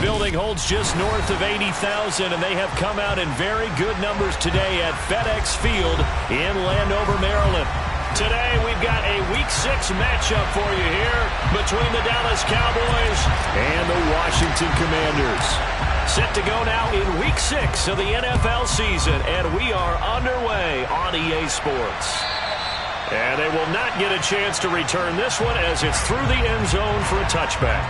building holds just north of 80,000, and they have come out in very good numbers today at FedEx Field in Landover, Maryland. Today, we've got a Week 6 matchup for you here between the Dallas Cowboys and the Washington Commanders. Set to go now in Week 6 of the NFL season, and we are underway on EA Sports. And they will not get a chance to return this one as it's through the end zone for a touchback.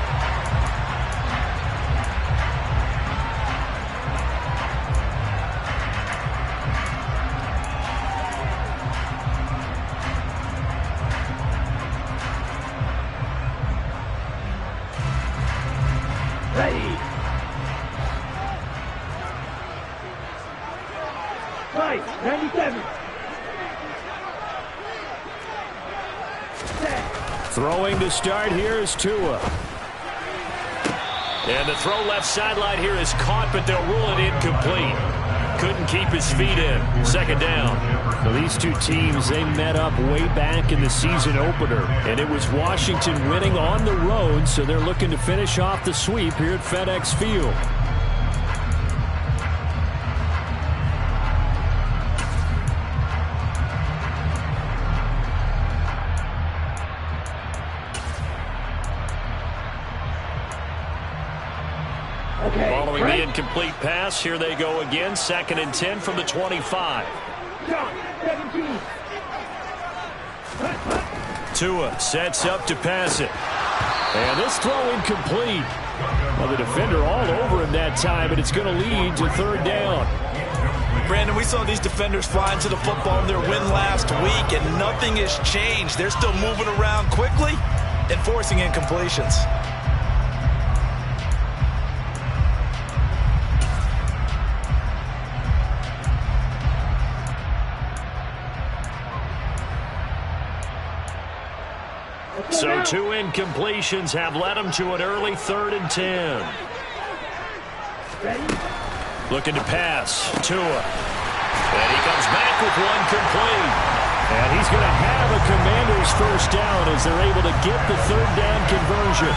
Throwing to start here is Tua. And the throw left sideline here is caught, but they'll rule it incomplete. Couldn't keep his feet in. Second down. Well, these two teams, they met up way back in the season opener. And it was Washington winning on the road, so they're looking to finish off the sweep here at FedEx Field. Following the incomplete pass, here they go again. 2nd and 10 from the 25. Tua sets up to pass it. And this throw incomplete. Well, the defender all over him that time, and it's going to lead to 3rd down. Brandon, we saw these defenders flying to the football in their win last week, and nothing has changed. They're still moving around quickly and forcing incompletions. So 2 incompletions have led them to an early 3rd and 10. Looking to pass. Tua. And he comes back with one complete. And he's going to have a Commanders first down as they're able to get the 3rd down conversion.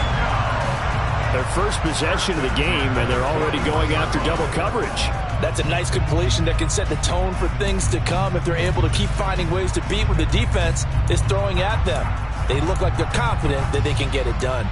Their first possession of the game, and they're already going after double coverage. That's a nice completion that can set the tone for things to come if they're able to keep finding ways to beat what the defense is throwing at them. They look like they're confident that they can get it done.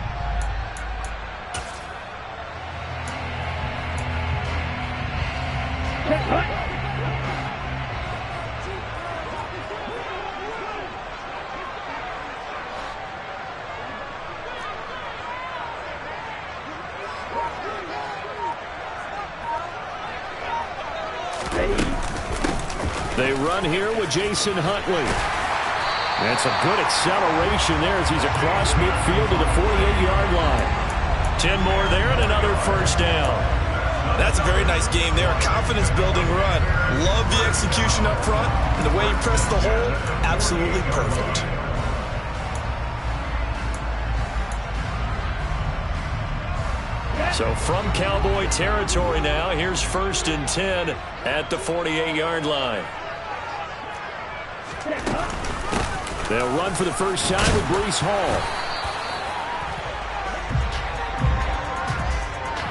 They run here with Jason Huntley. And some good acceleration there as he's across midfield to the 48-yard line. 10 more there and another first down. That's a very nice game there. A confidence-building run. Love the execution up front. And the way he pressed the hole, absolutely perfect. So from Cowboy territory now, here's 1st and 10 at the 48-yard line. They'll run for the first time with Breece Hall.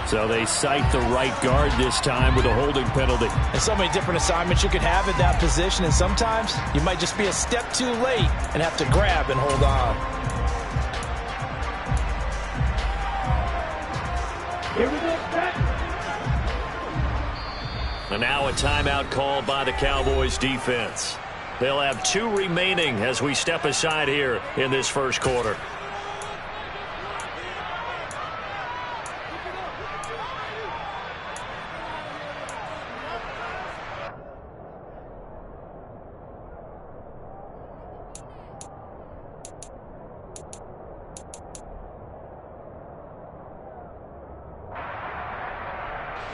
So they cite the right guard this time with a holding penalty. And so many different assignments you could have at that position, and sometimes you might just be a step too late and have to grab and hold on. Here we go, and now a timeout called by the Cowboys defense. They'll have 2 remaining as we step aside here in this first quarter.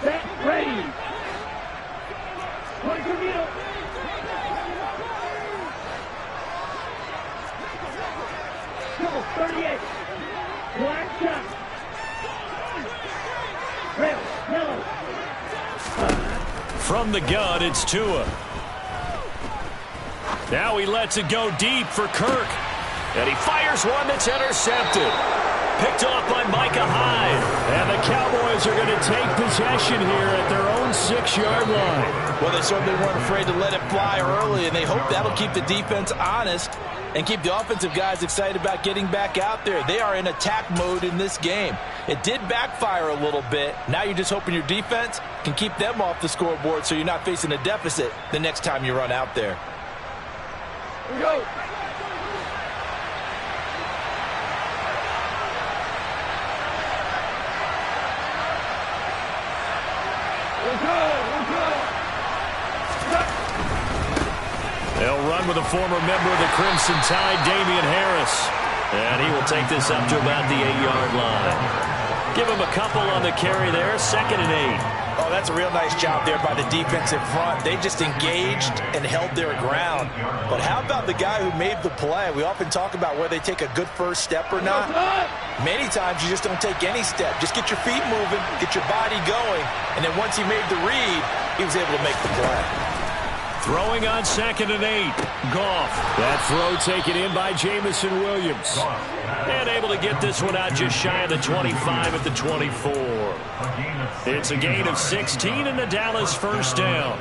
Set, ready. One for middle. Go, 38. Black shot. Red, yellow. From the gun, it's Tua. Now he lets it go deep for Kirk. And he fires one that's intercepted. Picked off by Micah Hyde. And the Cowboys are going to possession here at their own 6-yard line. Well, they certainly weren't afraid to let it fly early, and they hope that'll keep the defense honest and keep the offensive guys excited about getting back out there. They are in attack mode in this game. It did backfire a little bit. Now you're just hoping your defense can keep them off the scoreboard so you're not facing a deficit the next time you run out there. Here we go. They'll run with a former member of the Crimson Tide, Damian Harris. And he will take this up to about the 8-yard line. Give him a couple on the carry there, 2nd and 8. Oh, that's a real nice job there by the defensive front. They just engaged and held their ground. But how about the guy who made the play? We often talk about whether they take a good first step or not. Many times you just don't take any step. Just get your feet moving, get your body going, and then once he made the read, he was able to make the play. Throwing on 2nd and 8. Goff. That throw taken in by Jamison Williams. And able to get this one out just shy of the 25 at the 24. It's a gain of 16 and the Dallas first down.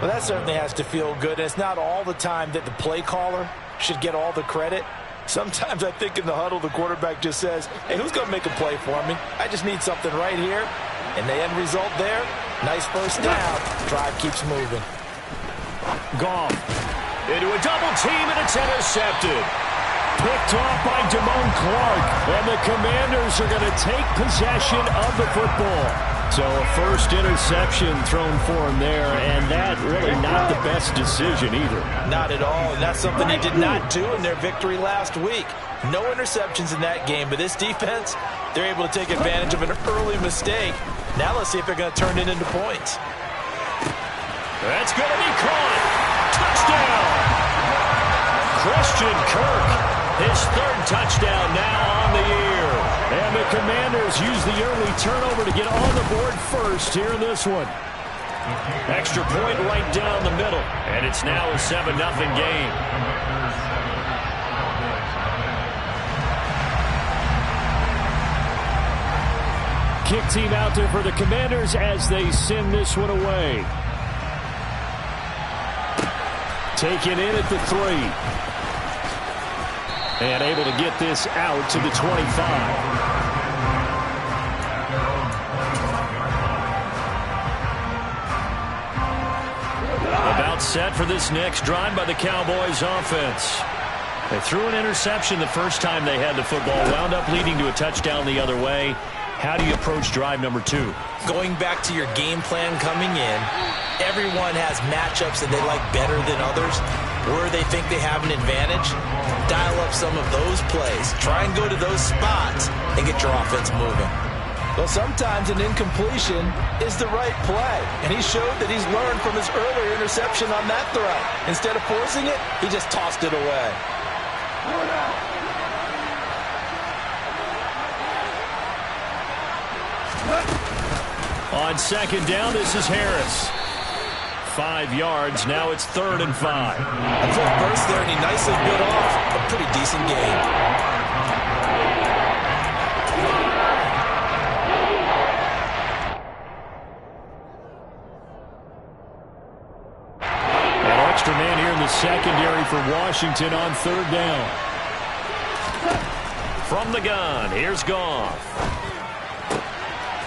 Well, that certainly has to feel good. And it's not all the time that the play caller should get all the credit. Sometimes I think in the huddle, the quarterback just says, hey, who's going to make a play for me? I just need something right here. And the end result there, nice first down. Drive keeps moving. Goff into a double team, and it's intercepted. Picked off by Damone Clark, and the Commanders are going to take possession of the football. So a first interception thrown for him there, and that really not the best decision either. Not at all, and that's something he did not do in their victory last week. No interceptions in that game, but this defense, they're able to take advantage of an early mistake. Now let's see if they're going to turn it into points. That's going to be caught. Touchdown. Christian Kirk, his 3rd touchdown now on the year. And the Commanders use the early turnover to get on the board first here in this one. Extra point right down the middle. And it's now a 7-0 game. Kick team out there for the Commanders as they send this one away. Taken in at the 3. And able to get this out to the 25. About set for this next drive by the Cowboys offense. They threw an interception the first time they had the football, wound up leading to a touchdown the other way. How do you approach drive number 2? Going back to your game plan coming in, everyone has matchups that they like better than others, where they think they have an advantage. Dial up some of those plays. Try and go to those spots and get your offense moving. Well, sometimes an incompletion is the right play, and he showed that he's learned from his earlier interception on that throw. Instead of forcing it, he just tossed it away. On 2nd down, this is Harris. 5 yards. Now it's 3rd and 5. A quick burst there, and he nicely bit off a pretty decent gain. An extra man here in the secondary for Washington on 3rd down. From the gun, here's Goff.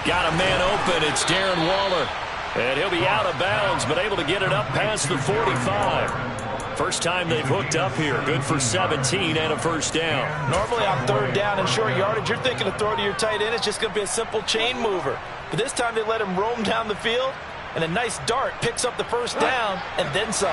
Got a man open. It's Darren Waller. And he'll be out of bounds, but able to get it up past the 45. First time they've hooked up here. Good for 17 and a first down. Normally on 3rd down and short yardage, you're thinking to throw to your tight end. It's just going to be a simple chain mover. But this time they let him roam down the field, and a nice dart picks up the first down and then some.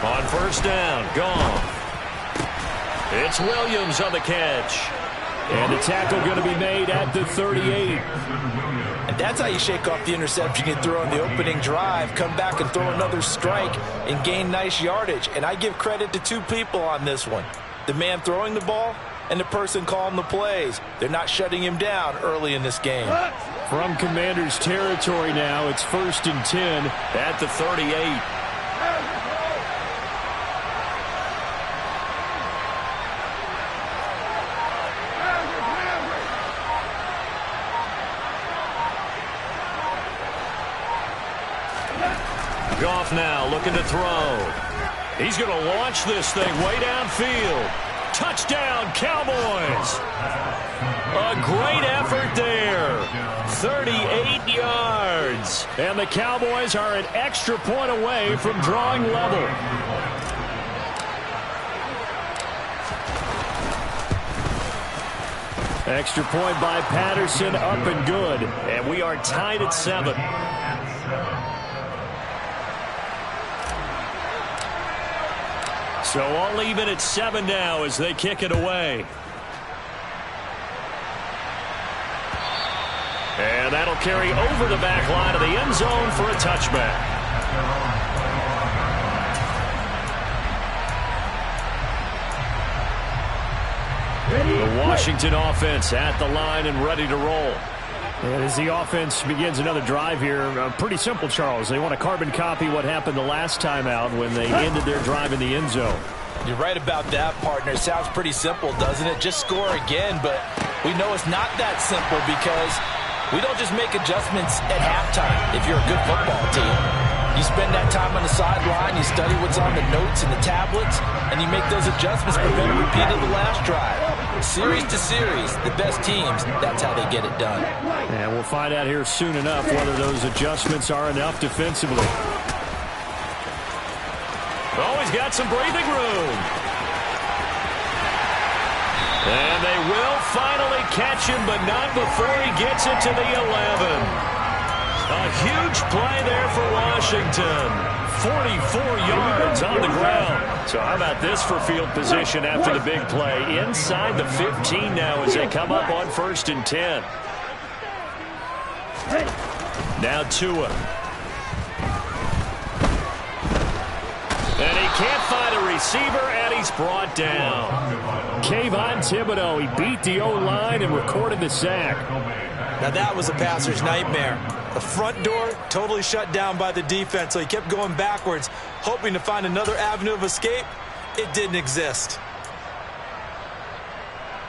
On 1st down, gone. It's Williams on the catch. And the tackle going to be made at the 38. And that's how you shake off the interception you throw on the opening drive. Come back and throw another strike and gain nice yardage. And I give credit to 2 people on this one. The man throwing the ball and the person calling the plays. They're not shutting him down early in this game. From Commanders territory now, it's 1st and 10 at the 38. Goff now looking to throw. He's going to launch this thing way downfield. Touchdown, Cowboys. A great effort there. 38 yards. And the Cowboys are an extra point away from drawing level. Extra point by Patterson, up and good. And we are tied at 7. So all even at 7 now as they kick it away. And that'll carry over the back line of the end zone for a touchback. The Washington offense at the line and ready to roll. And as the offense begins another drive here, pretty simple, Charles. They want to carbon copy what happened the last time out when they ended their drive in the end zone. You're right about that, partner. Sounds pretty simple, doesn't it? Just score again, but we know it's not that simple because we don't just make adjustments at halftime if you're a good football team. You spend that time on the sideline, you study what's on the notes and the tablets, and you make those adjustments prevent a repeat of the last drive. Series to series, the best teams, that's how they get it done. And we'll find out here soon enough whether those adjustments are enough defensively. Oh, he's got some breathing room. And they will finally catch him, but not before he gets it to the 11. A huge play there for Washington. 44 yards on the ground. So how about this for field position after the big play? Inside the 15 now as they come up on 1st and 10. Now Tua. And he can't find a receiver, and he's brought down. Kayvon Thibodeau, he beat the O-line and recorded the sack. Now that was a passer's nightmare. The front door totally shut down by the defense, so he kept going backwards, hoping to find another avenue of escape. It didn't exist.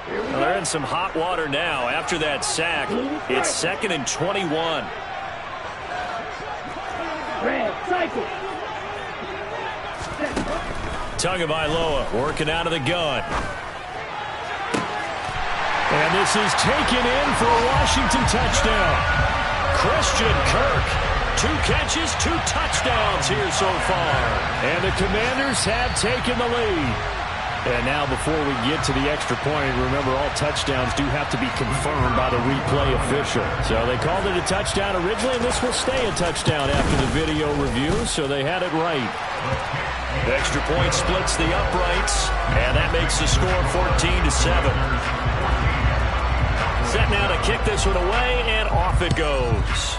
Well, they're in some hot water now after that sack. It's 2nd and 21. Tagovailoa working out of the gun. And this is taken in for a Washington touchdown. Christian Kirk, 2 catches, 2 touchdowns here so far. And the Commanders have taken the lead. And now before we get to the extra point, remember all touchdowns do have to be confirmed by the replay official. So they called it a touchdown originally, and this will stay a touchdown after the video review, so they had it right. The extra point splits the uprights, and that makes the score 14-7. Set now to kick this one away, and off it goes.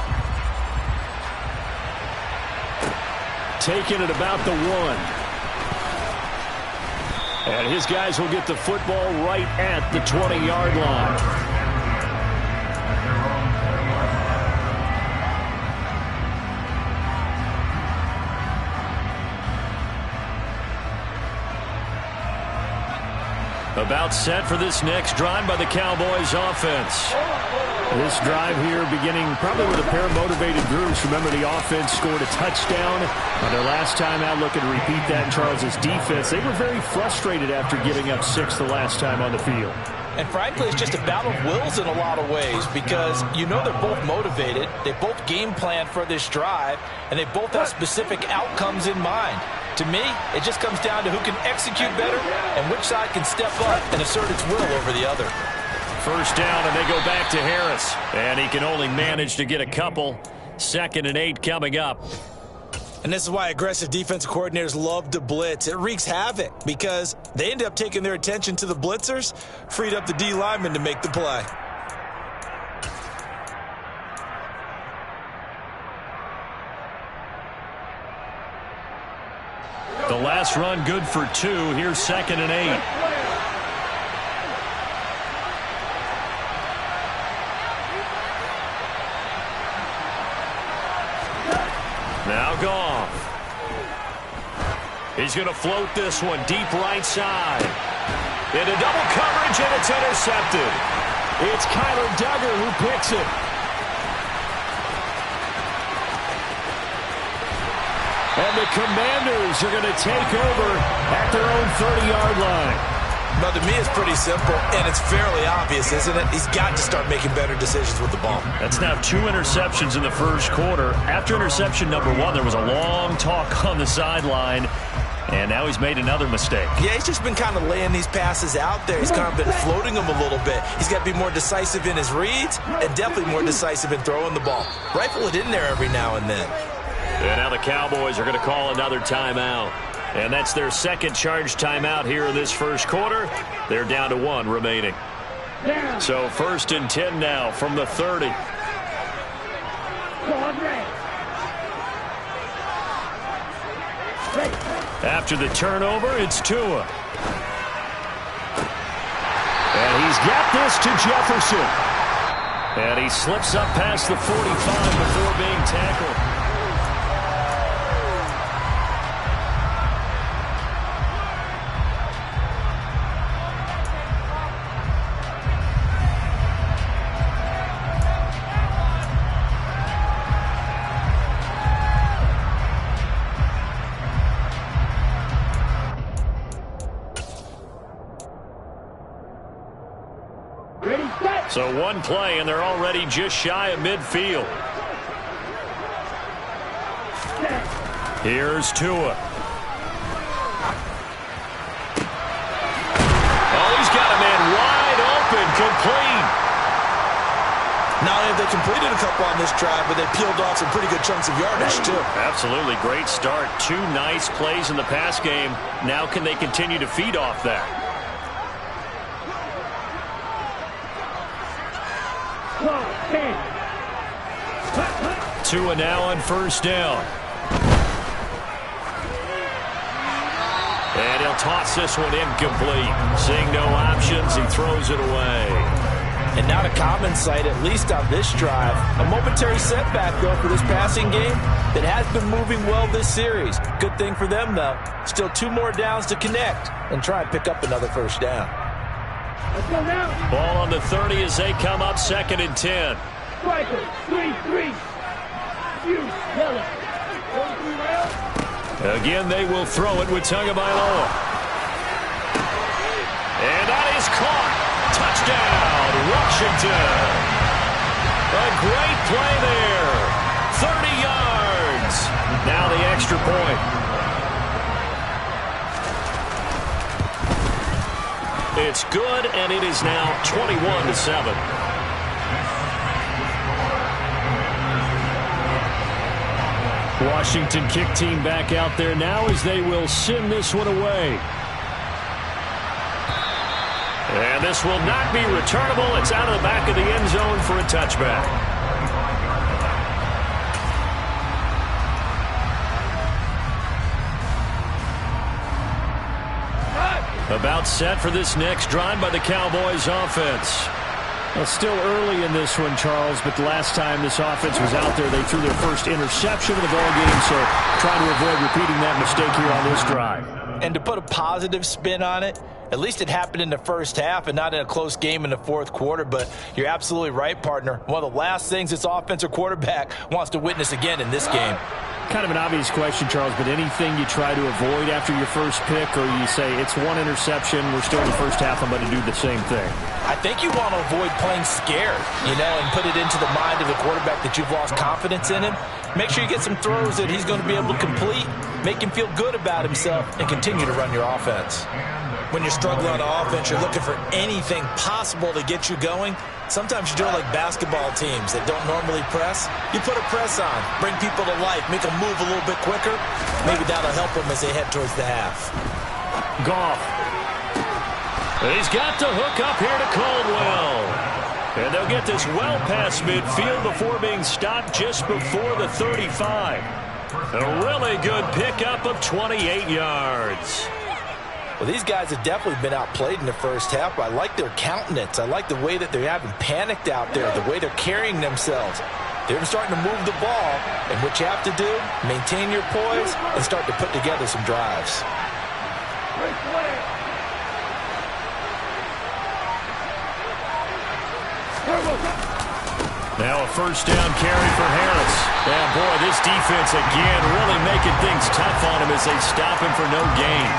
Taking it about the 1. And his guys will get the football right at the 20-yard line. About set for this next drive by the Cowboys offense. This drive here beginning probably with a pair of motivated groups. Remember, the offense scored a touchdown on their last time out. Looking to repeat that in Charles's defense. They were very frustrated after giving up 6 the last time on the field. And frankly, it's just a battle of wills in a lot of ways because you know they're both motivated. They both game plan for this drive, and they both have specific outcomes in mind. To me, it just comes down to who can execute better and which side can step up and assert its will over the other. First down, and they go back to Harris. And he can only manage to get a couple. 2nd and 8 coming up. And this is why aggressive defensive coordinators love to blitz. It wreaks havoc because they end up taking their attention to the blitzers, freed up the D lineman to make the play. The last run good for 2. Here's 2nd and 8. Now Goff. He's going to float this one deep right side. Into double coverage, and it's intercepted. It's Kyler Duggar who picks it. And the Commanders are going to take over at their own 30-yard line. Now, to me, it's pretty simple, and it's fairly obvious, isn't it? He's got to start making better decisions with the ball. That's now 2 interceptions in the first quarter. After interception number 1, there was a long talk on the sideline, and now he's made another mistake. Yeah, he's just been kind of laying these passes out there. He's kind of been floating them a little bit. He's got to be more decisive in his reads and definitely more decisive in throwing the ball. Rifle it in there every now and then. And now the Cowboys are going to call another timeout. And that's their second charge timeout here in this first quarter. They're down to 1 remaining. So 1st and 10 now from the 30. After the turnover, it's Tua. And he's got this to Jefferson. And he slips up past the 45 before being tackled. So 1 play, and they're already just shy of midfield. Here's Tua. Oh, he's got a man wide open, complete. Not only have they completed a couple on this drive, but they peeled off some pretty good chunks of yardage, too. Absolutely, great start. 2 nice plays in the pass game. Now can they continue to feed off that? Tua now on 1st down. And he'll toss this one incomplete. Seeing no options, he throws it away. And not a common sight, at least on this drive. A momentary setback, though, for this passing game that has been moving well this series. Good thing for them, though. Still 2 more downs to connect and try and pick up another 1st down. Ball on the 30 as they come up 2nd and 10. Striker, 3-3. Again, they will throw it with Tagovailoa. And that is caught. Touchdown, Washington. A great play there. 30 yards. Now the extra point. It's good, and it is now 21-7. Washington kick team back out there now as they will send this one away. And this will not be returnable. It's out of the back of the end zone for a touchback. About set for this next drive by the Cowboys offense. Well, still early in this one, Charles, but the last time this offense was out there, they threw their first interception of the ball game, so trying to avoid repeating that mistake here on this drive. And to put a positive spin on it, at least it happened in the first half and not in a close game in the 4th quarter, but you're absolutely right, partner. One of the last things this offensive quarterback wants to witness again in this game. Kind of an obvious question, Charles, but anything you try to avoid after your first pick, or you say it's 1 interception, we're still in the first half, I'm going to do the same thing? I think you want to avoid playing scared, and put it into the mind of the quarterback that you've lost confidence in him. Make sure you get some throws that he's going to be able to complete, make him feel good about himself, and continue to run your offense. When you're struggling on offense, you're looking for anything possible to get you going. Sometimes you do it like basketball teams that don't normally press. You put a press on, bring people to life, make them move a little bit quicker. Maybe that'll help them as they head towards the half. Goff. He's got to hook up here to Caldwell. And they'll get this well past midfield before being stopped just before the 35. A really good pickup of 28 yards. Well, these guys have definitely been outplayed in the first half, but I like their countenance. I like the way that they haven't panicked out there, the way they're carrying themselves. They're starting to move the ball, and what you have to do, maintain your poise and start to put together some drives. Now a first down carry for Harris. And boy, this defense again really making things tough on him as they stop him for no gain.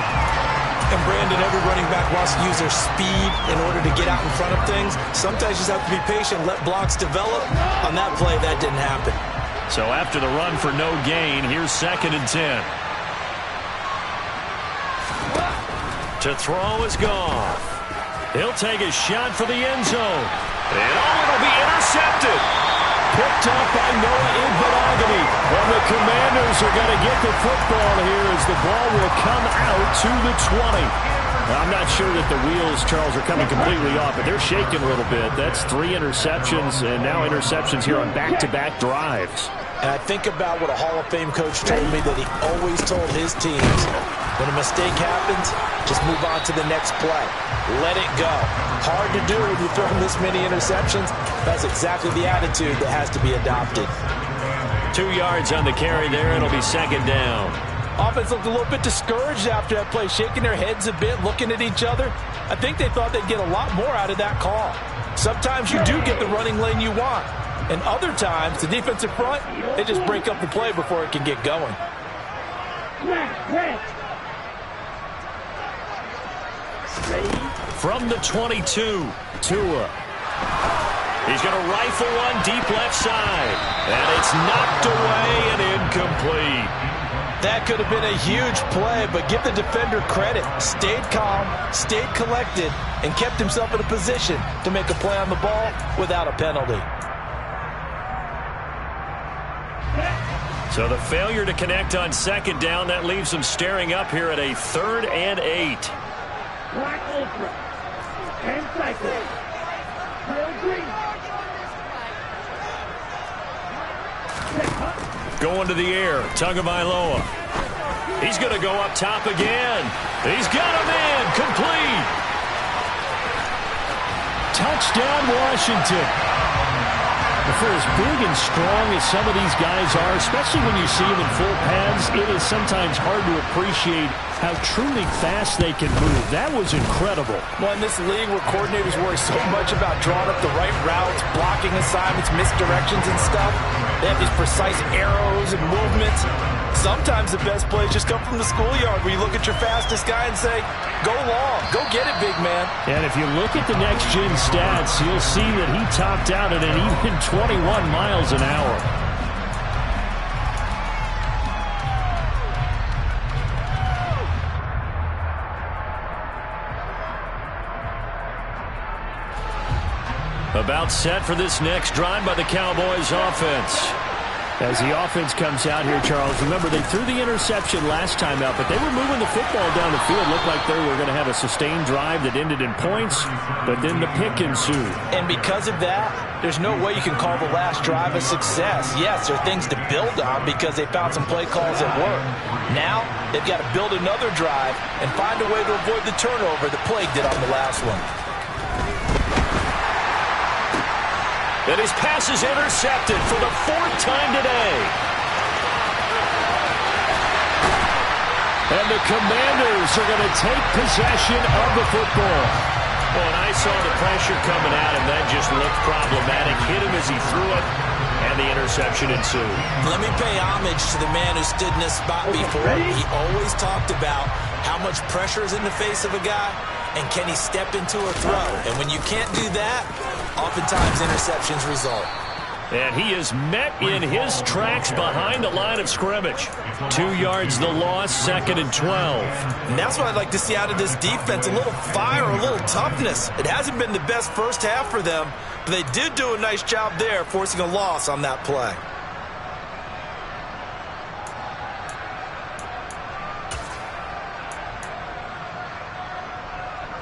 And Brandon, every running back wants to use their speed in order to get out in front of things. Sometimes you just have to be patient, let blocks develop. On that play, that didn't happen. So after the run for no gain, here's 2nd and 10. To throw is Goff. He'll take a shot for the end zone. And it'll be intercepted. Picked up by Noah Iguodala. And the Commanders are going to get the football here as the ball will come out to the 20. Now, I'm not sure that the wheels, Charles, are coming completely off, but they're shaking a little bit. That's 3 interceptions, and now interceptions here on back-to-back drives. And I think about what a Hall of Fame coach told me that he always told his teams, when a mistake happens, just move on to the next play. Let it go. Hard to do when you throw this many interceptions. That's exactly the attitude that has to be adopted. 2 yards on the carry there. It'll be 2nd down. Offense looked a little bit discouraged after that play, shaking their heads a bit, looking at each other. I think they thought they'd get a lot more out of that call. Sometimes you do get the running lane you want. And other times, the defensive front, they just break up the play before it can get going. From the 22, Tua. He's going to rifle one deep left side. And it's knocked away and incomplete. That could have been a huge play, but give the defender credit. Stayed calm, stayed collected, and kept himself in a position to make a play on the ball without a penalty. So the failure to connect on 2nd down, that leaves them staring up here at a 3rd and 8. Black Ultra. 10 cycles. Trail green. Going to the air, Tagovailoa. He's going to go up top again. He's got a man, complete. Touchdown, Washington. For as big and strong as some of these guys are, especially when you see them in full pads, it is sometimes hard to appreciate how truly fast they can move. That was incredible. Well, in this league where coordinators worry so much about drawing up the right routes, blocking assignments, misdirections and stuff, they have these precise arrows and movements. Sometimes the best plays just come from the schoolyard where you look at your fastest guy and say, go long, go get it, big man. And if you look at the next-gen stats, you'll see that he topped out at an even 21 miles an hour. About set for this next drive by the Cowboys offense. As the offense comes out here, Charles, remember they threw the interception last time out, but they were moving the football down the field. Looked like they were going to have a sustained drive that ended in points, but then the pick ensued. And because of that, there's no way you can call the last drive a success. Yes, there are things to build on because they found some play calls that work. Now, they've got to build another drive and find a way to avoid the turnover that plagued it on the last one. And his pass is intercepted for the 4th time today. And the Commanders are going to take possession of the football. Well, and I saw the pressure coming at him. That just looked problematic. Hit him as he threw it, and the interception ensued. Let me pay homage to the man who stood in this spot before. He always talked about how much pressure is in the face of a guy, and can he step into a throw. And when you can't do that, oftentimes interceptions result. And he is met in his tracks behind the line of scrimmage. 2 yards the loss, 2nd and 12. And that's what I'd like to see out of this defense, a little fire, a little toughness. It hasn't been the best first half for them, but they did do a nice job there, forcing a loss on that play.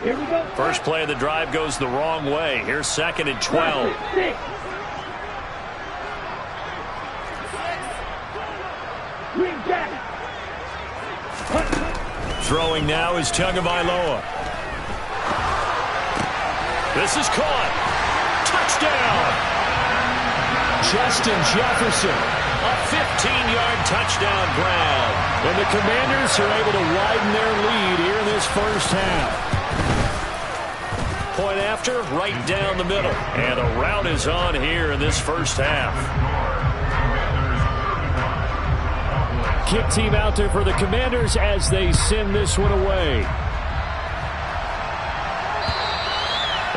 Here we go. First play of the drive goes the wrong way. Here's 2nd and 12. 6. Green jacket. Throwing now is Tagovailoa. This is caught. Touchdown. Justin Jefferson. A 15-yard touchdown grab. And the Commanders are able to widen their lead here in this first half. Point after, right down the middle. And a rout is on here in this first half. Kick team out there for the Commanders as they send this one away.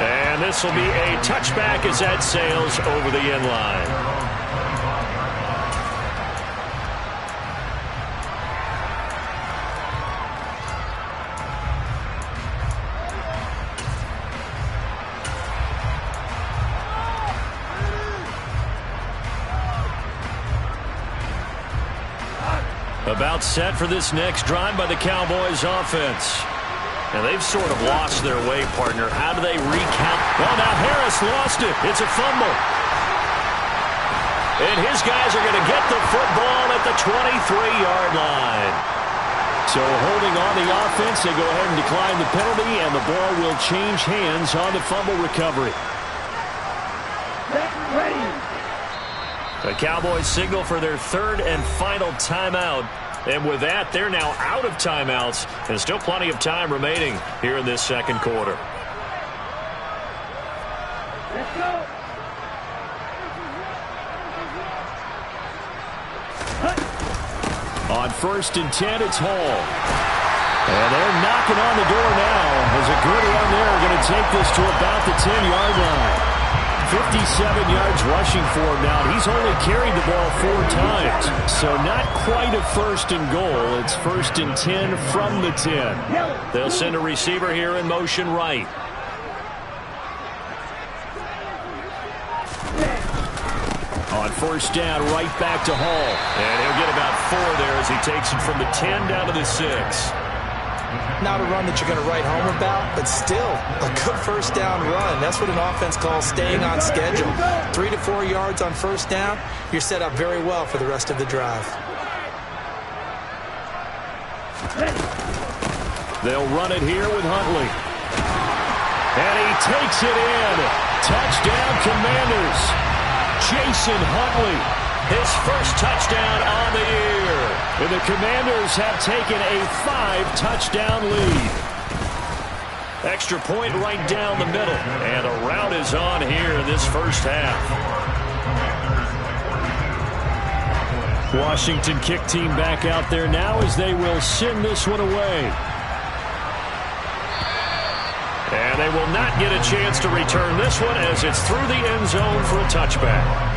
And this will be a touchback as that sails over the end line. About set for this next drive by the Cowboys offense. And they've sort of lost their way, partner. How do they recount? Well, now Harris lost it. It's a fumble. And his guys are going to get the football at the 23-yard line. So holding on the offense, they go ahead and decline the penalty, and the ball will change hands on the fumble recovery. The Cowboys signal for their third and final timeout. And with that, they're now out of timeouts. And still plenty of time remaining here in this second quarter. Let's go. On 1st and 10, it's Hall. And they're knocking on the door now. As a good run there, going to take this to about the 10-yard line. 57 yards rushing for him now. He's only carried the ball 4 times. So not quite a 1st and goal. It's 1st and 10 from the 10. They'll send a receiver here in motion right. On 1st down, right back to Hall. And he'll get about 4 there as he takes it from the 10 down to the 6. Not a run that you're going to write home about, but still a good 1st down run. That's what an offense calls staying on schedule. 3 to 4 yards on 1st down, you're set up very well for the rest of the drive. They'll run it here with Huntley. And he takes it in. Touchdown, Commanders. Jason Huntley. His first touchdown on the year. And the Commanders have taken a 5-touchdown lead. Extra point right down the middle. And a rout is on here in this first half. Washington kick team back out there now as they will send this one away. And they will not get a chance to return this one as it's through the end zone for a touchback.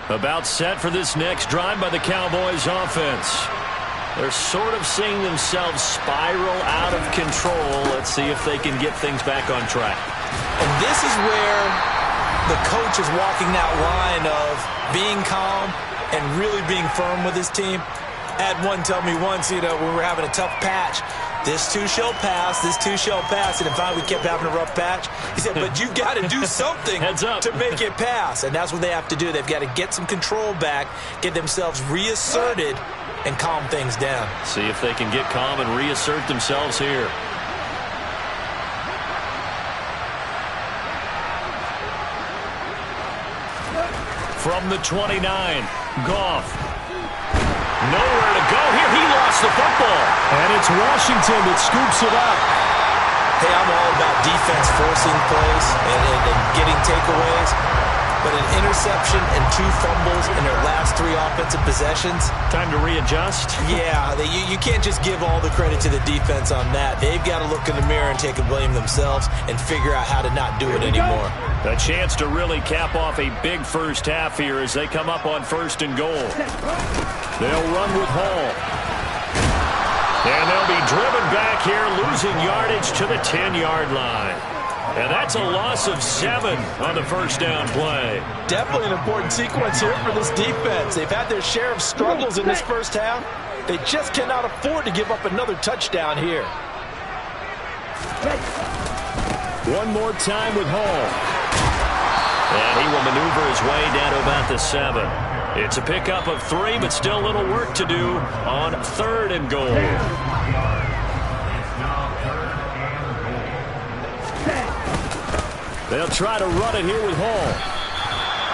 About set for this next drive by the Cowboys offense. They're sort of seeing themselves spiral out of control. Let's see if they can get things back on track. And this is where the coach is walking that line of being calm and really being firm with his team. I had one tell me once, when we were having a tough patch, this too shall pass, this too shall pass. And finally we kept having a rough patch. He said, but you've got to do something to make it pass. And that's what they have to do. They've got to get some control back, get themselves reasserted, and calm things down. See if they can get calm and reassert themselves here. From the 29, Goff. Nowhere to go here. He lost the football. And it's Washington that scoops it up. Hey, I'm all about defense forcing plays and getting takeaways. But an interception and 2 fumbles in their last 3 offensive possessions. Time to readjust. Yeah, you can't just give all the credit to the defense on that. They've got to look in the mirror and take a blame themselves and figure out how to not do it anymore. A chance to really cap off a big first half here as they come up on 1st and goal. They'll run with Hall. And they'll be driven back here, losing yardage to the 10-yard line. And that's a loss of 7 on the 1st down play. Definitely an important sequence here for this defense. They've had their share of struggles in this first half. They just cannot afford to give up another touchdown here. One more time with Hall. And he will maneuver his way down to about the 7. It's a pickup of 3, but still a little work to do on 3rd and goal. They'll try to run it here with Hall.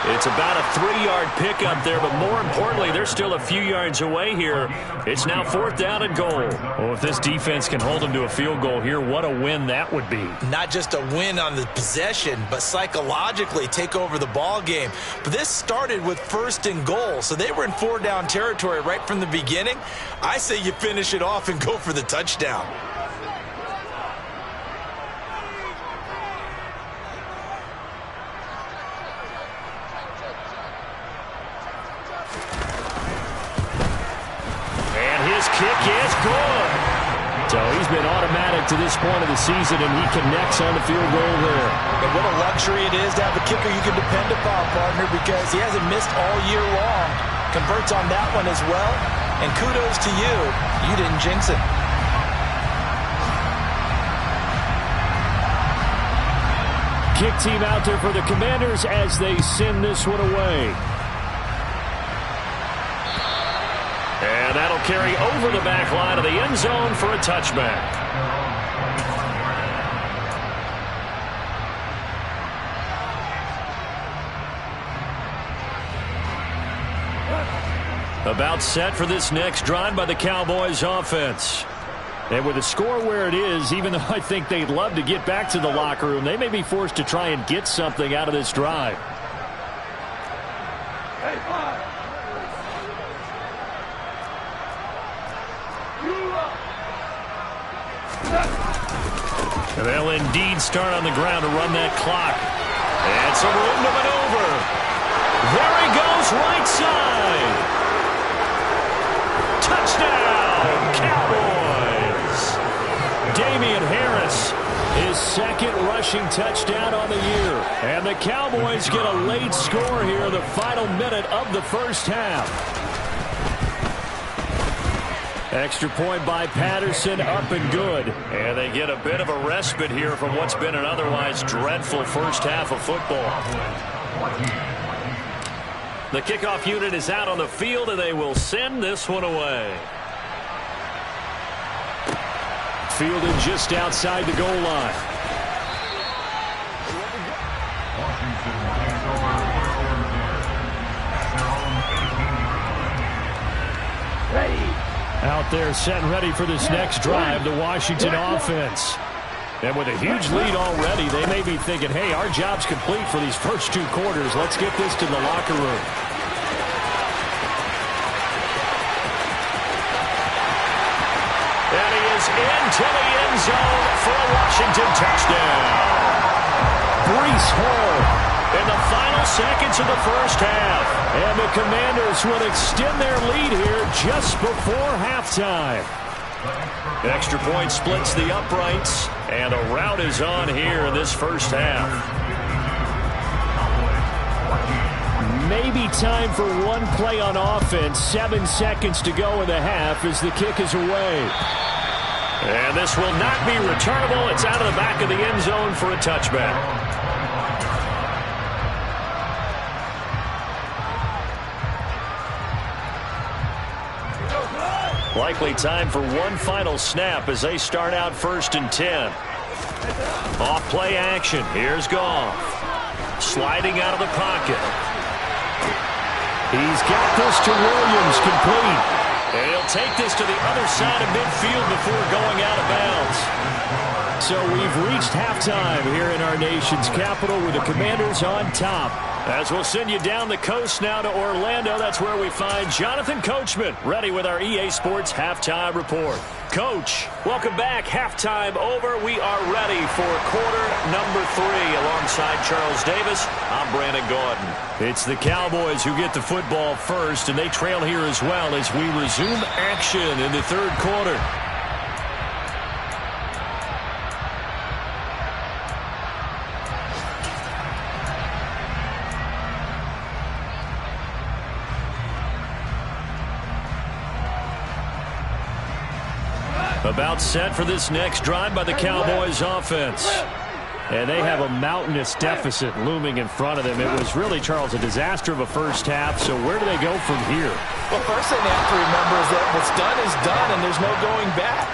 It's about a 3-yard pickup there, but more importantly, they're still a few yards away here. It's now 4th down and goal. Oh, if this defense can hold them to a field goal here, what a win that would be. Not just a win on the possession, but psychologically take over the ball game. But this started with 1st and goal, so they were in 4-down territory right from the beginning. I say you finish it off and go for the touchdown. Kick is good. So he's been automatic to this point of the season, and he connects on the field goal there. And what a luxury it is to have a kicker you can depend upon, partner, because he hasn't missed all year long. Converts on that one as well. And kudos to you. You didn't jinx it. Kick team out there for the Commanders as they send this one away. And that'll carry over the back line of the end zone for a touchback. About set for this next drive by the Cowboys offense. And with the score where it is, even though I think they'd love to get back to the locker room, they may be forced to try and get something out of this drive. And they'll indeed start on the ground to run that clock. And some room to maneuver. There he goes, right side. Touchdown, Cowboys. Damian Harris, his 2nd rushing touchdown on the year. And the Cowboys get a late score here in the final minute of the first half. Extra point by Patterson, up and good. And they get a bit of a respite here from what's been an otherwise dreadful first half of football. The kickoff unit is out on the field, and they will send this one away. Fielded just outside the goal line. Out there set and ready for this next drive, the Washington offense. And with a huge lead already, they may be thinking, hey, our job's complete for these first 2 quarters. Let's get this to the locker room. And he is into the end zone for a Washington touchdown. Breece Hall in the final seconds of the first half. And the Commanders will extend their lead here just before halftime. Extra point splits the uprights, and a rout is on here in this first half. Maybe time for one play on offense. 7 seconds to go in the half as the kick is away. And this will not be returnable. It's out of the back of the end zone for a touchback. Likely time for one final snap as they start out 1st and 10. Off play action. Here's Goff. Sliding out of the pocket. He's got this to Williams, complete. And he'll take this to the other side of midfield before going out of bounds. So we've reached halftime here in our nation's capital with the Commanders on top. As we'll send you down the coast now to Orlando, that's where we find Jonathan Coachman, ready with our EA Sports Halftime Report. Coach, welcome back. Halftime over. We are ready for quarter number 3. Alongside Charles Davis, I'm Brandon Gordon. It's the Cowboys who get the football first, and they trail here as well as we resume action in the 3rd quarter. About set for this next drive by the Cowboys offense. And they have a mountainous deficit looming in front of them. It was really, Charles, a disaster of a first half. So where do they go from here? Well, first thing they have to remember is that what's done is done, and there's no going back.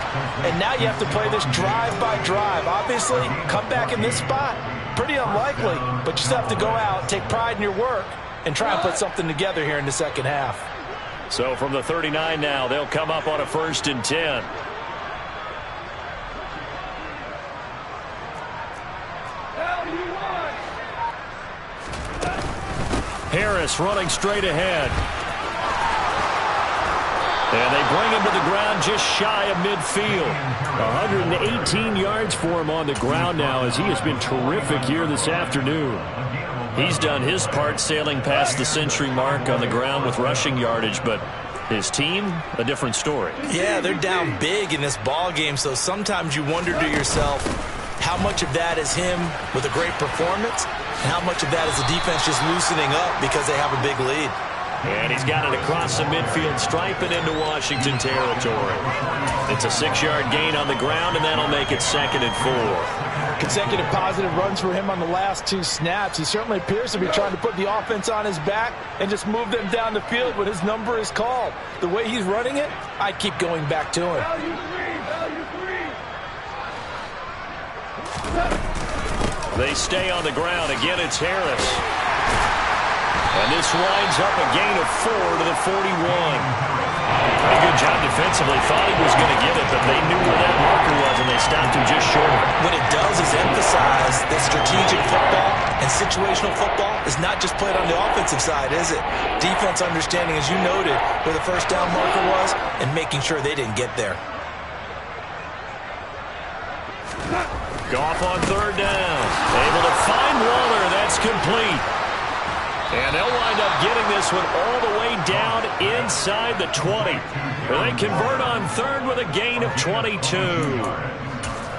And now you have to play this drive by drive. Obviously, come back in this spot. Pretty unlikely, but you still have to go out, take pride in your work, and try and put something together here in the second half. So from the 39 now, they'll come up on a 1st and 10. Harris running straight ahead. And they bring him to the ground just shy of midfield. 118 yards for him on the ground now, as he has been terrific here this afternoon. He's done his part sailing past the century mark on the ground with rushing yardage, but his team, a different story. Yeah, they're down big in this ball game, so sometimes you wonder to yourself how much of that is him with a great performance and how much of that is the defense just loosening up because they have a big lead. And he's got it across the midfield stripe and into Washington territory. It's a 6-yard gain on the ground, and that'll make it 2nd and 4. Consecutive positive runs for him on the last 2 snaps. He certainly appears to be trying to put the offense on his back and just move them down the field when his number is called. The way he's running it, I keep going back to him. They stay on the ground. Again, it's Harris. And this winds up a gain of 4 to the 41. Pretty good job defensively. Thought he was going to get it, but they knew where that marker was, and they stopped him just short of it. What it does is emphasize that strategic football and situational football is not just played on the offensive side, is it? Defense understanding, as you noted, where the first down marker was and making sure they didn't get there. Goff on 3rd down. Able to find Waller. That's complete. And they'll wind up getting this one all the way down inside the 20. They convert on 3rd with a gain of 22.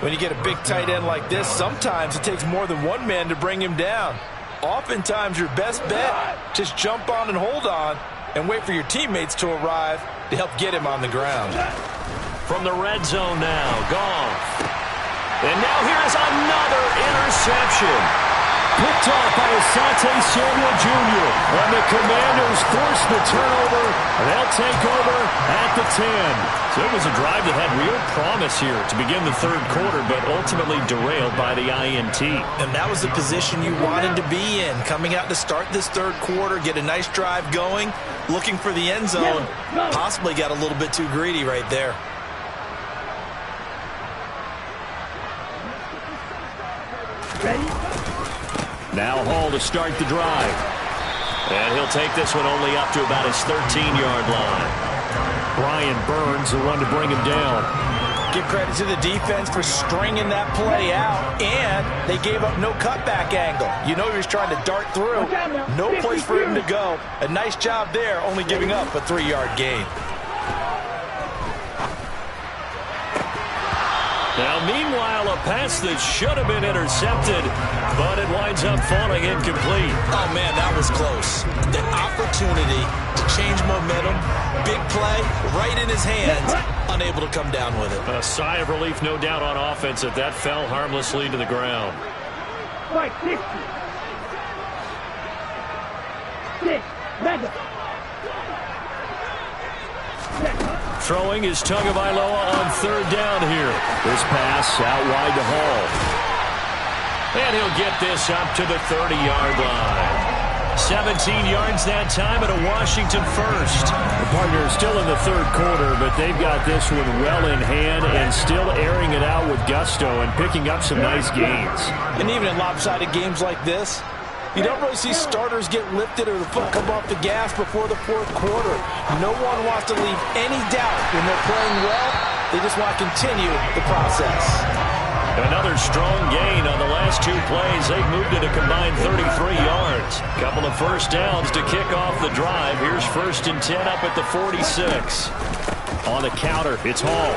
When you get a big tight end like this, sometimes it takes more than one man to bring him down. Oftentimes, your best bet, just jump on and hold on and wait for your teammates to arrive to help get him on the ground. From the red zone now, Goff. And now here's another interception. Picked off by Asante Samuel Jr. And the Commanders force the turnover. They'll take over at the 10. So it was a drive that had real promise here to begin the 3rd quarter, but ultimately derailed by the INT. And that was the position you wanted to be in. Coming out to start this 3rd quarter, get a nice drive going, looking for the end zone. Possibly got a little bit too greedy right there. Ready? Now Hall to start the drive. And he'll take this one only up to about his 13-yard line. Brian Burns, the one to bring him down. Give credit to the defense for stringing that play out, and they gave up no cutback angle. You know he was trying to dart through. No place for him to go. A nice job there, only giving up a 3-yard gain. Now, meanwhile, a pass that should have been intercepted, but it winds up falling incomplete. Oh, man, that was close. The opportunity to change momentum, big play, right in his hands, unable to come down with it. A sigh of relief, no doubt, on offense that fell harmlessly to the ground. Fight 60. 6. Mega. Throwing is Tagovailoa on 3rd down here. This pass out wide to Hall. And he'll get this up to the 30-yard line. 17 yards that time at a Washington first. The partner is still in the 3rd quarter, but they've got this one well in hand and still airing it out with gusto and picking up some nice gains. And even in lopsided games like this, you don't really see starters get lifted or the foot come off the gas before the 4th quarter. No one wants to leave any doubt when they're playing well. They just want to continue the process. Another strong gain on the last 2 plays. They've moved it a combined 33 yards. Couple of first downs to kick off the drive. Here's 1st and 10 up at the 46. On the counter, it's Hall.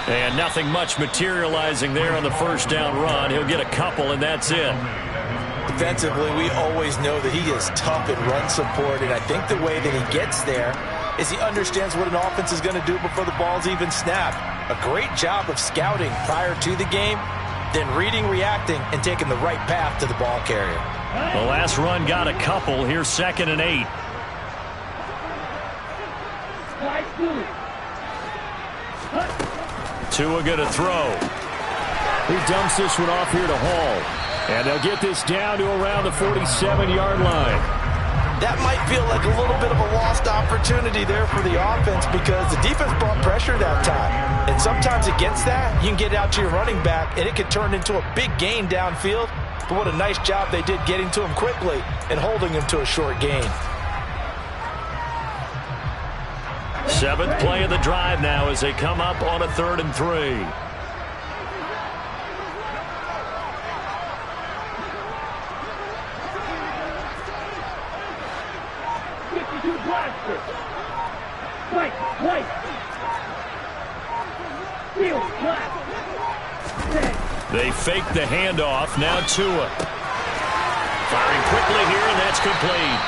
And nothing much materializing there on the first down run. He'll get a couple, and that's it. Defensively, we always know that he is tough in run support, and I think the way that he gets there is he understands what an offense is going to do before the ball's even snapped. A great job of scouting prior to the game, then reading, reacting, and taking the right path to the ball carrier. The last run got a couple. Here's 2nd and 8. Tua going to throw. He dumps this one off here to Hall. And they'll get this down to around the 47-yard line. That might feel like a little bit of a lost opportunity there for the offense because the defense brought pressure that time. And sometimes against that, you can get out to your running back, and it can turn into a big gain downfield. But what a nice job they did getting to him quickly and holding him to a short gain. 7th play of the drive now as they come up on a 3rd and 3. They fake the handoff. Now Tua. Firing quickly here, and that's complete.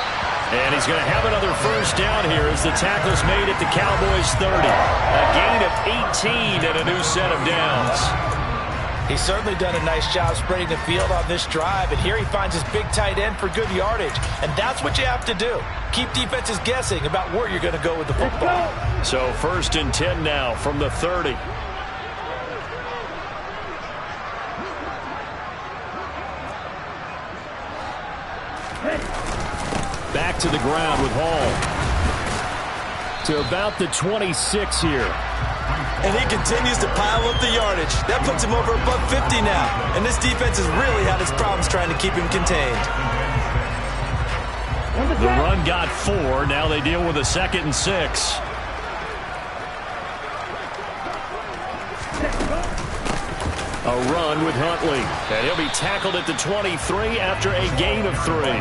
And he's going to have another first down here as the tackle's made at the Cowboys 30. A gain of 18 and a new set of downs. He's certainly done a nice job spreading the field on this drive, and here he finds his big tight end for good yardage. And that's what you have to do. Keep defenses guessing about where you're going to go with the football. So 1st and 10 now from the 30. Back to the ground with Hall. To about the 26 here. And he continues to pile up the yardage. That puts him over above 50 now. And this defense has really had its problems trying to keep him contained. The run got 4. Now they deal with a 2nd and 6. A run with Huntley. And he'll be tackled at the 23 after a gain of 3.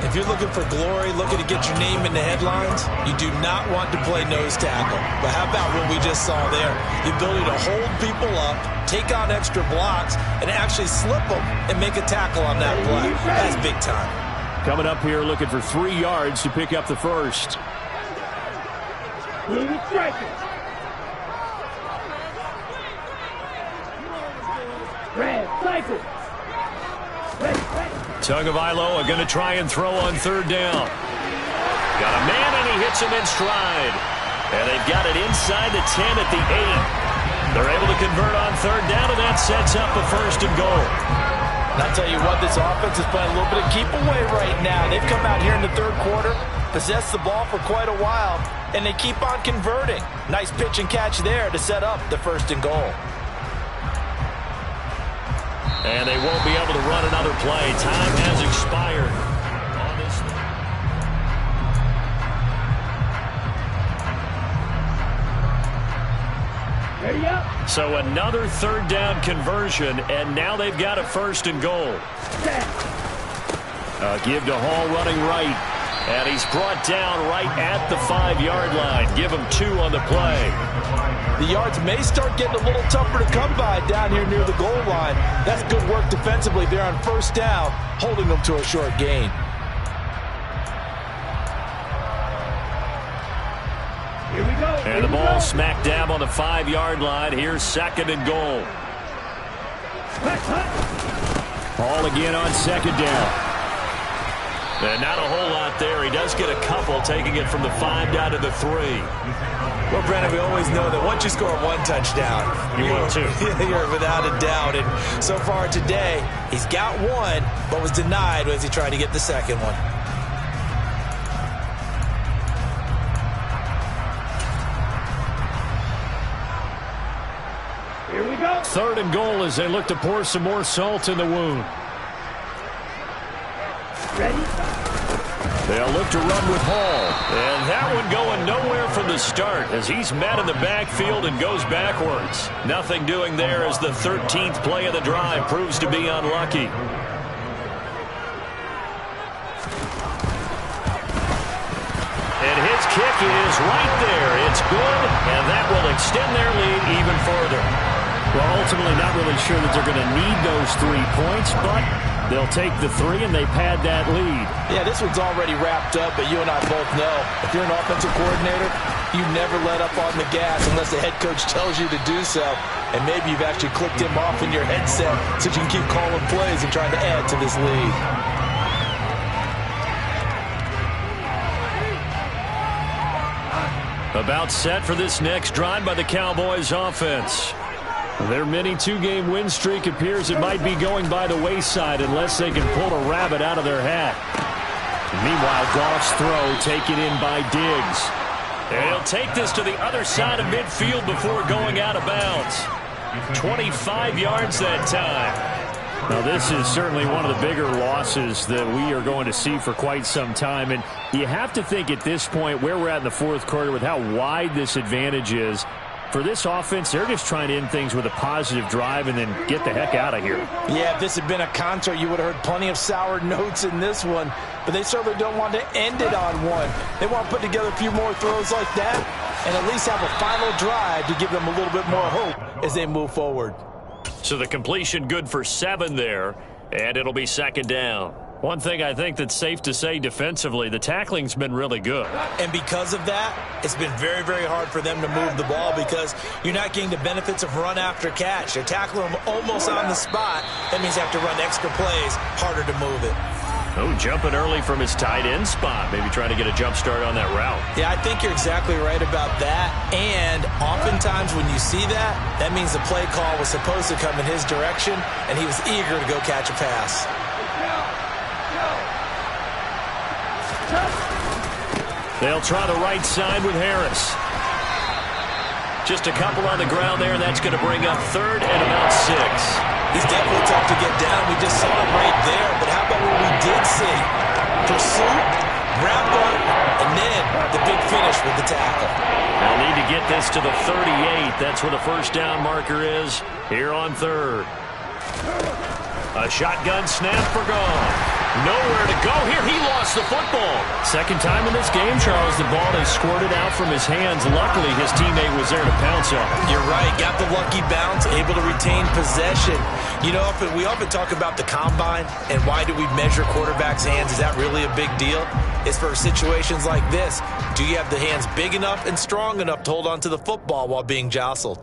If you're looking for glory, looking to get your name in the headlines, you do not want to play nose tackle. But how about what we just saw there? The ability to hold people up, take on extra blocks, and actually slip them and make a tackle on that play. That's big time. Coming up here looking for 3 yards to pick up the first. Tagovailoa going to try and throw on 3rd down. Got a man, and he hits him in stride. And they've got it inside the 10 at the 8. They're able to convert on 3rd down, and that sets up a 1st and goal. And I'll tell you what, this offense is playing a little bit of keep away right now. They've come out here in the 3rd quarter, possessed the ball for quite a while, and they keep on converting. Nice pitch and catch there to set up the 1st and goal. And they won't be able to run another play. Time has expired. So another 3rd down conversion, and now they've got a 1st and goal. Give to Hall running right. And he's brought down right at the 5-yard line. Give him 2 on the play. The yards may start getting a little tougher to come by down here near the goal line. That's good work defensively there on 1st down, holding them to a short gain. Here we go. And the ball smack dab on the 5-yard line. Here's 2nd and goal. Hall again on 2nd down. And not a whole lot there. He does get a couple, taking it from the 5 down to the 3. Well, Brandon, we always know that once you score 1 touchdown, you're 2. You're without a doubt. And so far today, he's got 1, but was denied as he tried to get the 2nd one. Here we go. 3rd and goal as they look to pour some more salt in the wound. Ready? They'll look to run with Hall. And that one going nowhere from the start as he's met in the backfield and goes backwards. Nothing doing there as the 13th play of the drive proves to be unlucky. And his kick is right there. It's good, and that will extend their lead even further. Well, ultimately not really sure that they're going to need those 3 points, but They'll take the 3, and they pad that lead. Yeah, this one's already wrapped up, but you and I both know if you're an offensive coordinator, you never let up on the gas unless the head coach tells you to do so. And maybe you've actually clicked him off in your headset so you can keep calling plays and trying to add to this lead. About set for this next drive by the Cowboys offense. Their mini 2-game win streak appears it might be going by the wayside unless they can pull a rabbit out of their hat. Meanwhile, Goff's throw taken in by Diggs. And he'll take this to the other side of midfield before going out of bounds. 25 yards that time. Now, this is certainly one of the bigger losses that we are going to see for quite some time. And you have to think at this point where we're at in the fourth quarter with how wide this advantage is. For this offense, they're just trying to end things with a positive drive and then get the heck out of here. Yeah, if this had been a concert, you would have heard plenty of sour notes in this one. But they certainly don't want to end it on one. They want to put together a few more throws like that and at least have a final drive to give them a little bit more hope as they move forward. So the completion good for 7 there, and it'll be second down. One thing I think that's safe to say defensively, the tackling's been really good. And because of that, it's been very, very hard for them to move the ball because you're not getting the benefits of run after catch. They're tackling them almost on the spot. That means they have to run extra plays, harder to move it. Oh, jumping early from his tight end spot. Maybe trying to get a jump start on that route. Yeah, I think you're exactly right about that. And oftentimes when you see that, that means the play call was supposed to come in his direction, and he was eager to go catch a pass. They'll try the right side with Harris. Just a couple on the ground there, and that's going to bring up 3rd and about 6. He's definitely tough to get down. We just saw it right there. But how about what we did see? Pursuit, grab one, and then the big finish with the tackle. They'll need to get this to the 38. That's where the first down marker is here on 3rd. A shotgun snap for Goff. Nowhere to go here. He lost the football. Second time in this game, Charles, the ball has squirted out from his hands. Luckily, his teammate was there to pounce on it. You're right. Got the lucky bounce, able to retain possession. You know, we often talk about the combine and why do we measure quarterbacks' hands. Is that really a big deal? It's for situations like this. Do you have the hands big enough and strong enough to hold on to the football while being jostled?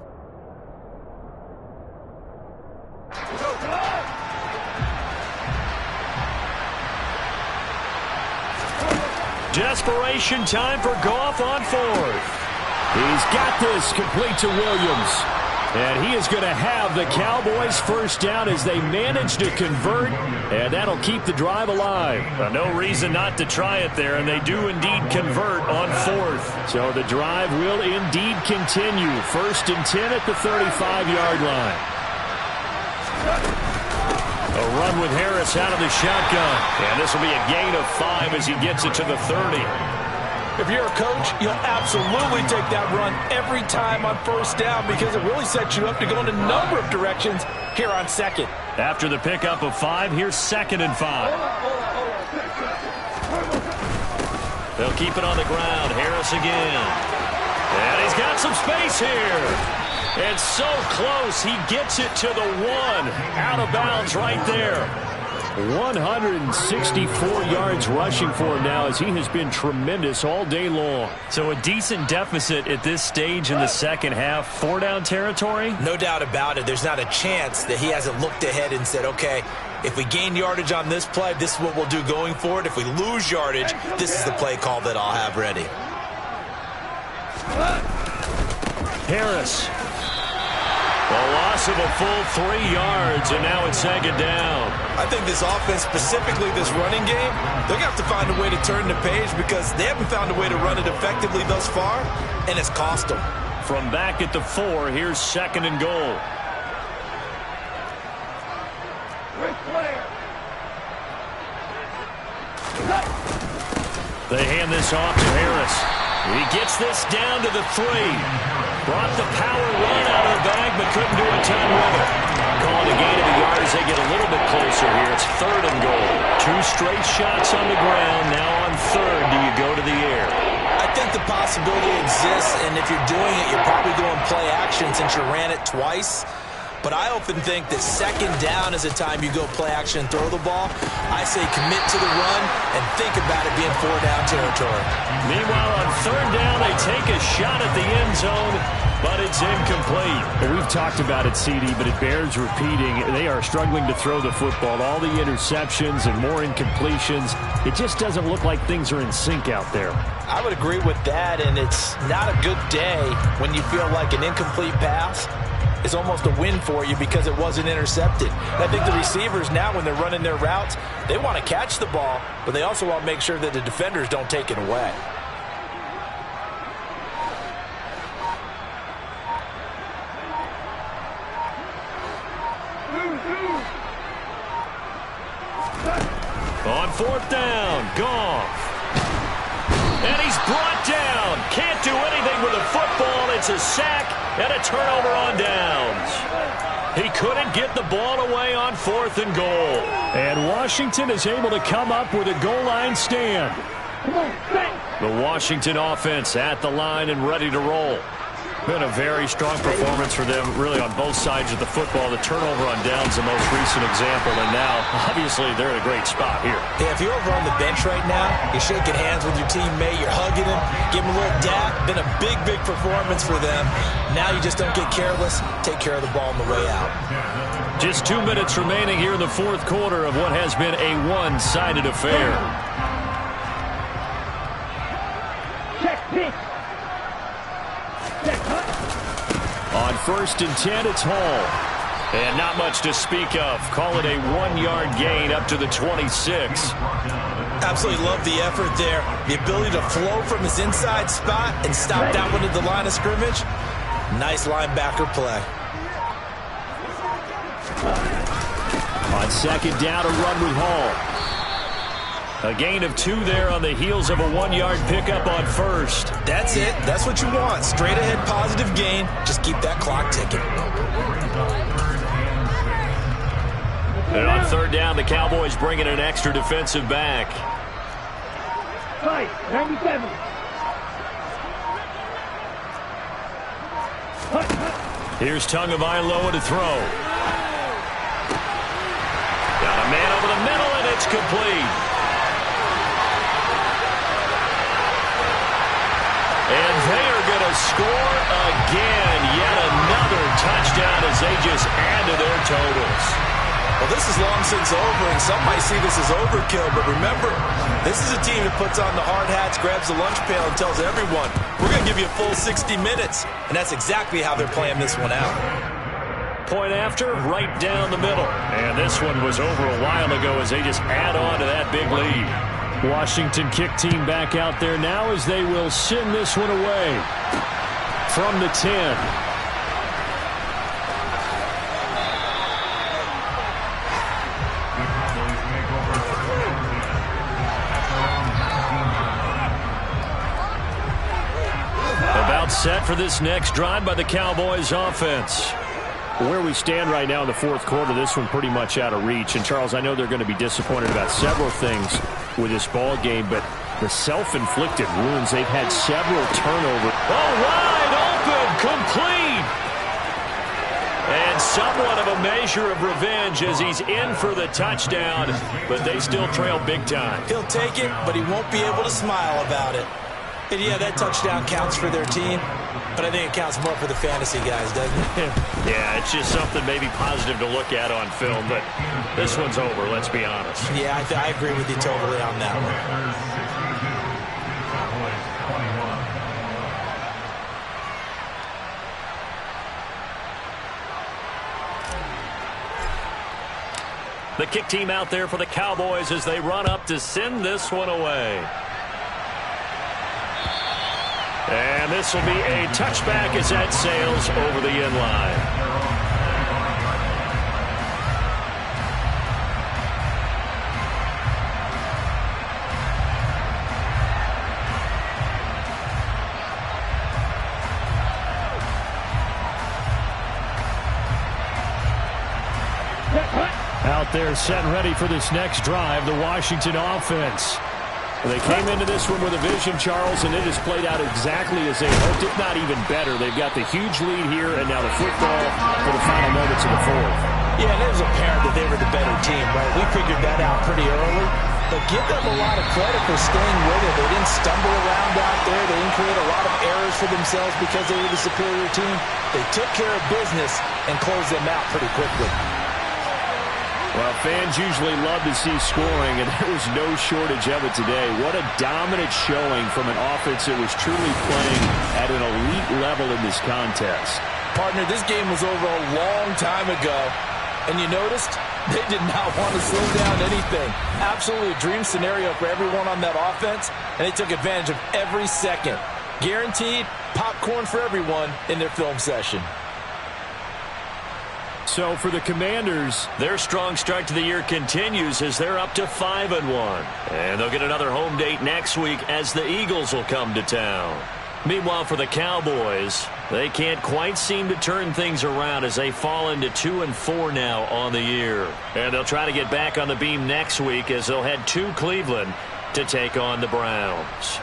Desperation time for Goff on 4th. He's got this complete to Williams. And he is going to have the Cowboys first down as they manage to convert. And that'll keep the drive alive. No reason not to try it there. And they do indeed convert on 4th. So the drive will indeed continue. 1st and 10 at the 35-yard line. A run with Harris out of the shotgun. And this will be a gain of 5 as he gets it to the 30. If you're a coach, you'll absolutely take that run every time on 1st down because it really sets you up to go in a number of directions here on 2nd. After the pickup of 5, here's 2nd and 5. They'll keep it on the ground. Harris again. And he's got some space here. And so close, he gets it to the 1. Out of bounds right there. 164 yards rushing for him now as he has been tremendous all day long. So a decent deficit at this stage in the second half. 4-down territory? No doubt about it. There's not a chance that he hasn't looked ahead and said, okay, if we gain yardage on this play, this is what we'll do going forward. If we lose yardage, this is the play call that I'll have ready. Harris. A loss of a full 3 yards, and now it's 2nd down. I think this offense, specifically this running game, they're going to have to find a way to turn the page because they haven't found a way to run it effectively thus far, and it's cost them. From back at the 4, here's 2nd and goal. They hand this off to Harris. He gets this down to the 3. Brought the power run out of the bag, but couldn't do a ton with it. Calling a gain of a yard as they get a little bit closer here. It's 3rd and goal. 2 straight shots on the ground. Now on 3rd, do you go to the air? I think the possibility exists, and if you're doing it, you're probably going play action since you ran it twice. But I often think that second down is a time you go play action and throw the ball. I say commit to the run and think about it being 4-down territory. Meanwhile, on third down, they take a shot at the end zone, but it's incomplete. Well, we've talked about it, CD, but it bears repeating. They are struggling to throw the football. All the interceptions and more incompletions. It just doesn't look like things are in sync out there. I would agree with that, and it's not a good day when you feel like an incomplete pass is almost a win for you because it wasn't intercepted. And I think the receivers now, when they're running their routes, they want to catch the ball, but they also want to make sure that the defenders don't take it away. On fourth down, Goff. And he's brought down. Can't do anything with the football. It's a sack and a turnover on downs. He couldn't get the ball away on 4th and goal. And Washington is able to come up with a goal line stand. The Washington offense at the line and ready to roll. Been a very strong performance for them, really, on both sides of the football. The turnover on downs, the most recent example, and now, obviously, they're in a great spot here. Yeah, if you're over on the bench right now, you're shaking hands with your teammate, you're hugging him, give him a little dap. Been a big, big performance for them. Now you just don't get careless. Take care of the ball on the way out. Just 2 minutes remaining here in the fourth quarter of what has been a one-sided affair. Check pitch. On 1st and 10, it's Hall. And not much to speak of. Call it a 1-yard gain up to the 26. Absolutely love the effort there. The ability to flow from his inside spot and stop that one at the line of scrimmage. Nice linebacker play. On second down, a run with Hall. A gain of 2 there on the heels of a 1-yard pickup on 1st. That's it. That's what you want. Straight ahead positive gain. Just keep that clock ticking. And on third down, the Cowboys bring in an extra defensive back. 97. Here's Tagovailoa to throw. Got a man over the middle, and it's complete. And they are going to score again. Yet another touchdown as they just add to their totals. Well, this is long since over, and some might see this as overkill. But remember, this is a team that puts on the hard hats, grabs the lunch pail, and tells everyone, we're going to give you a full 60 minutes. And that's exactly how they're playing this one out. Point after, right down the middle. And this one was over a while ago as they just add on to that big lead. Washington kick team back out there now as they will send this one away from the 10. About set for this next drive by the Cowboys offense. Where we stand right now in the fourth quarter, this one pretty much out of reach. And, Charles, I know they're going to be disappointed about several things with this ball game, but the self-inflicted wounds, they've had several turnovers. Oh, wide open, complete! And somewhat of a measure of revenge as he's in for the touchdown, but they still trail big time. He'll take it, but he won't be able to smile about it. And, yeah, that touchdown counts for their team, but I think it counts more for the fantasy guys, doesn't it? Yeah, it's just something maybe positive to look at on film, but this one's over, let's be honest. Yeah, I agree with you totally on that one. The kick team out there for the Cowboys as they run up to send this one away. And this will be a touchback as that sails over the end line. Out there set ready for this next drive, the Washington offense. They came into this one with a vision, Charles, and it has played out exactly as they hoped, if not even better. They've got the huge lead here, and now the football for the final moments of the fourth. Yeah, and it was apparent that they were the better team, right? We figured that out pretty early. But give them a lot of credit for staying with it. They didn't stumble around out there. They didn't create a lot of errors for themselves because they were the superior team. They took care of business and closed them out pretty quickly. Well, fans usually love to see scoring, and there was no shortage of it today. What a dominant showing from an offense that was truly playing at an elite level in this contest. Partner, this game was over a long time ago, and you noticed they did not want to slow down anything. Absolutely a dream scenario for everyone on that offense, and they took advantage of every second. Guaranteed popcorn for everyone in their film session. So for the Commanders, their strong start to the year continues as they're up to 5-1. And they'll get another home date next week as the Eagles will come to town. Meanwhile, for the Cowboys, they can't quite seem to turn things around as they fall into 2-4 now on the year. And they'll try to get back on the beam next week as they'll head to Cleveland to take on the Browns.